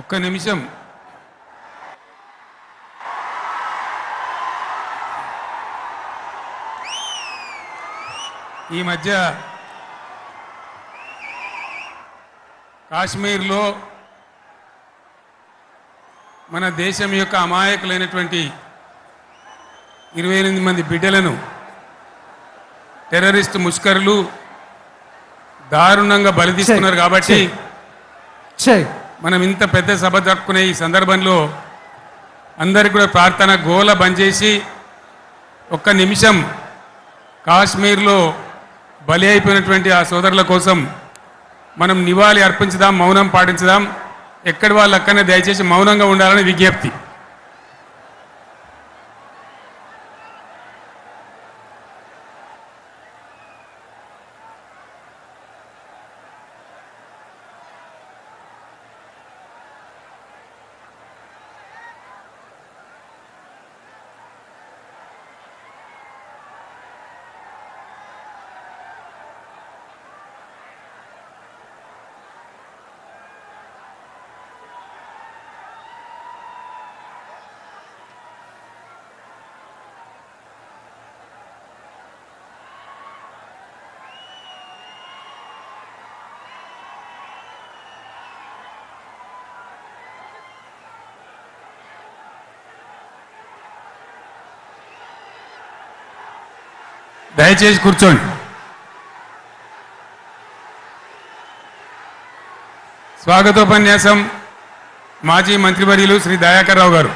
ఒక్క నిమిషం. ఈ మధ్య కాశ్మీర్లో మన దేశం యొక్క అమాయకులైనటువంటి 28 మంది బిడ్డలను టెర్రరిస్ట్ ముష్కరులు దారుణంగా బలితీస్తున్నారు. కాబట్టి మనం ఇంత పెద్ద సభ జరుపుకునే ఈ సందర్భంలో అందరికీ కూడా ప్రార్థన గోల బంద్ చేసి ఒక్క నిమిషం కాశ్మీర్లో బలి అయిపోయినటువంటి ఆ సోదరుల కోసం మనం నివాళి అర్పించుదాం, మౌనం పాటించుదాం. ఎక్కడి వాళ్ళు అక్కడనే దయచేసి మౌనంగా ఉండాలని విజ్ఞప్తి. దయచేసి కూర్చోండి. స్వాగతోపన్యాసం మాజీ మంత్రివర్యులు శ్రీ దయాకర్ రావు గారు.